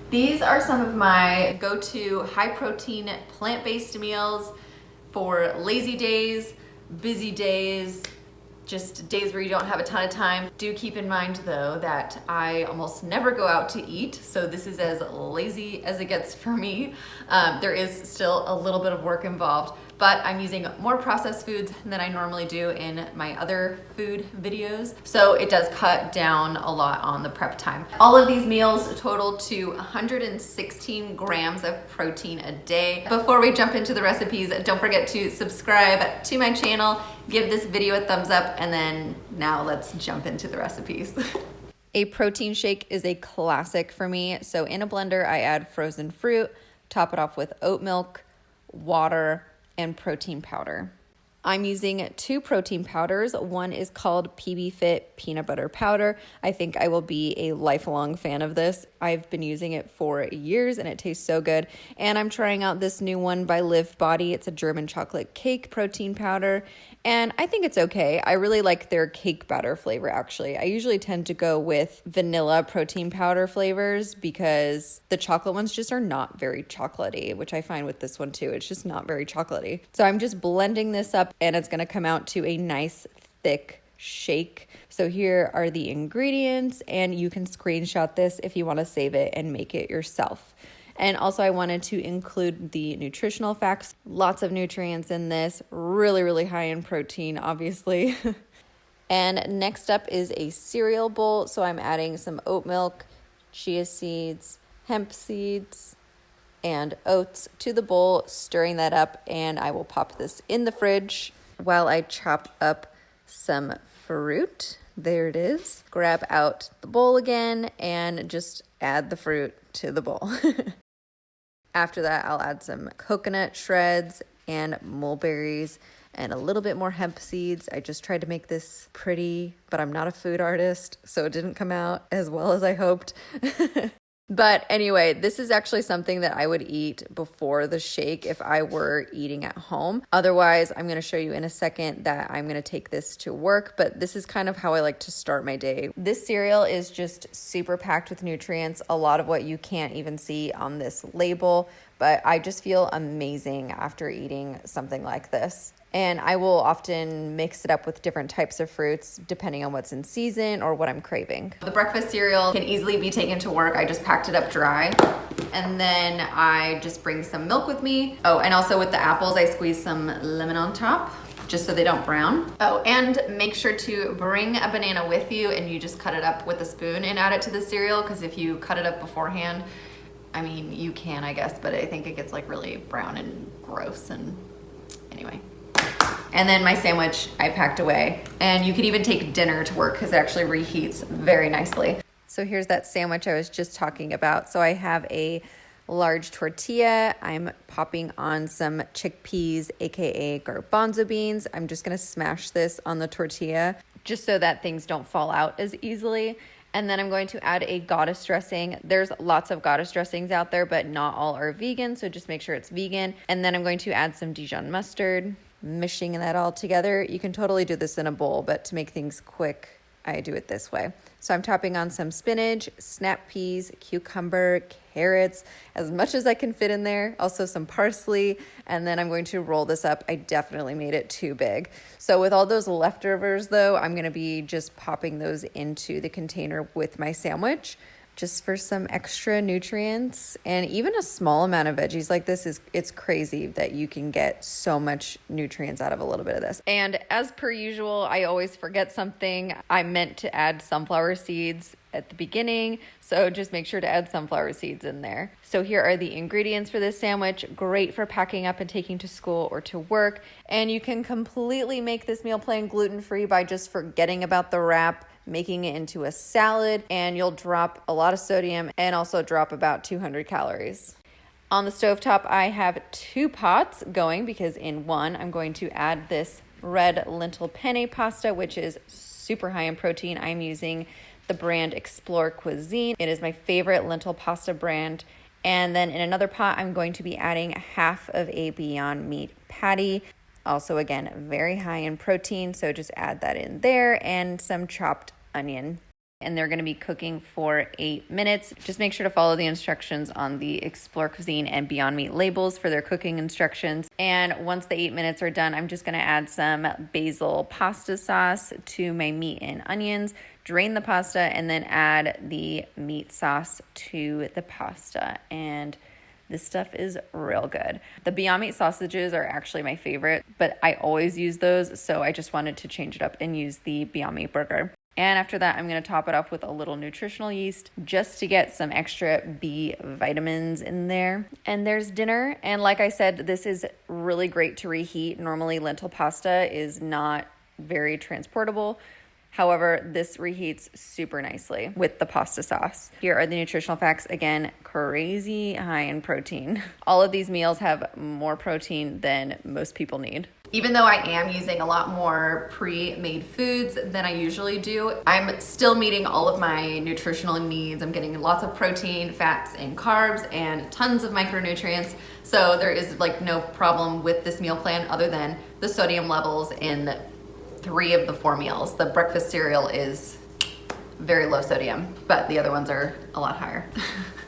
These are some of my go-to high protein plant-based meals for lazy days, busy days, just days where you don't have a ton of time. Do keep in mind though that I almost never go out to eat, so this is as lazy as it gets for me. There is still a little bit of work involved, but I'm using more processed foods than I normally do in my other food videos, so it does cut down a lot on the prep time. All of these meals total to 116 grams of protein a day. Before we jump into the recipes, don't forget to subscribe to my channel, give this video a thumbs up, and then now let's jump into the recipes. A protein shake is a classic for me. So in a blender, I add frozen fruit, top it off with oat milk, water, and protein powder. I'm using 2 protein powders. One is called PB Fit Peanut Butter Powder. I think I will be a lifelong fan of this. I've been using it for years and it tastes so good. And I'm trying out this new one by Live Body. It's a German chocolate cake protein powder. And I think it's okay. I really like their cake batter flavor, actually. I usually tend to go with vanilla protein powder flavors because the chocolate ones just are not very chocolatey, which I find with this one too. It's just not very chocolatey. So I'm just blending this up and it's going to come out to a nice thick shake. So here are the ingredients, and you can screenshot this if you want to save it and make it yourself. And also I wanted to include the nutritional facts. Lots of nutrients in this, really, really high in protein, obviously. And next up is a cereal bowl. So I'm adding some oat milk, chia seeds, hemp seeds, and oats to the bowl, stirring that up, and I will pop this in the fridge while I chop up some fruit. There it is. Grab out the bowl again and just add the fruit to the bowl. After that, I'll add some coconut shreds and mulberries and a little bit more hemp seeds. I just tried to make this pretty, but I'm not a food artist, so it didn't come out as well as I hoped. But anyway, this is actually something that I would eat before the shake if I were eating at home. Otherwise, I'm going to show you in a second that I'm going to take this to work, but this is kind of how I like to start my day. This cereal is just super packed with nutrients, a lot of what you can't even see on this label, but I just feel amazing after eating something like this. And I will often mix it up with different types of fruits depending on what's in season or what I'm craving. The breakfast cereal can easily be taken to work. I just packed it up dry. And then I just bring some milk with me. Oh, and also with the apples, I squeeze some lemon on top just so they don't brown. Oh, and make sure to bring a banana with you and you just cut it up with a spoon and add it to the cereal, because if you cut it up beforehand, I mean, you can, I guess, but I think it gets like really brown and gross, and anyway. And then my sandwich I packed away. And you could even take dinner to work because it actually reheats very nicely. So here's that sandwich I was just talking about. So I have a large tortilla. I'm popping on some chickpeas, aka garbanzo beans. I'm just gonna smash this on the tortilla just so that things don't fall out as easily. And then I'm going to add a goddess dressing. There's lots of goddess dressings out there, but not all are vegan, so just make sure it's vegan. And then I'm going to add some Dijon mustard, mishing that all together. You can totally do this in a bowl, but to make things quick, I do it this way. So I'm topping on some spinach, snap peas, cucumber, carrots, as much as I can fit in there. Also some parsley, and then I'm going to roll this up. I definitely made it too big. So with all those leftovers though, I'm gonna be just popping those into the container with my sandwich, just for some extra nutrients. And even a small amount of veggies like this it's crazy that you can get so much nutrients out of a little bit of this. And as per usual, I always forget something. I meant to add sunflower seeds at the beginning, so just make sure to add sunflower seeds in there. So here are the ingredients for this sandwich. Great for packing up and taking to school or to work. And you can completely make this meal plan gluten-free by just forgetting about the wrap, making it into a salad, and you'll drop a lot of sodium and also drop about 200 calories. On the stovetop, I have 2 pots going because in one, I'm going to add this red lentil penne pasta, which is super high in protein. I'm using the brand Explore Cuisine. It is my favorite lentil pasta brand. And then in another pot, I'm going to be adding half of a Beyond Meat patty. Also, again, very high in protein, so just add that in there, and some chopped onion. and they're gonna be cooking for 8 minutes. Just make sure to follow the instructions on the Explore Cuisine and Beyond Meat labels for their cooking instructions. And once the 8 minutes are done, I'm just gonna add some basil pasta sauce to my meat and onions, drain the pasta, and then add the meat sauce to the pasta. And this stuff is real good. The Beyond Meat sausages are actually my favorite, but I always use those, so I just wanted to change it up and use the Beyond Meat burger. And after that, I'm gonna top it off with a little nutritional yeast just to get some extra B vitamins in there. And there's dinner. And like I said, this is really great to reheat. Normally lentil pasta is not very transportable. However, this reheats super nicely with the pasta sauce. Here are the nutritional facts. Again, crazy high in protein. All of these meals have more protein than most people need. Even though I am using a lot more pre-made foods than I usually do, I'm still meeting all of my nutritional needs. I'm getting lots of protein, fats, and carbs, and tons of micronutrients. So there is like no problem with this meal plan other than the sodium levels in 3 of the 4 meals. The breakfast cereal is very low sodium, but the other ones are a lot higher.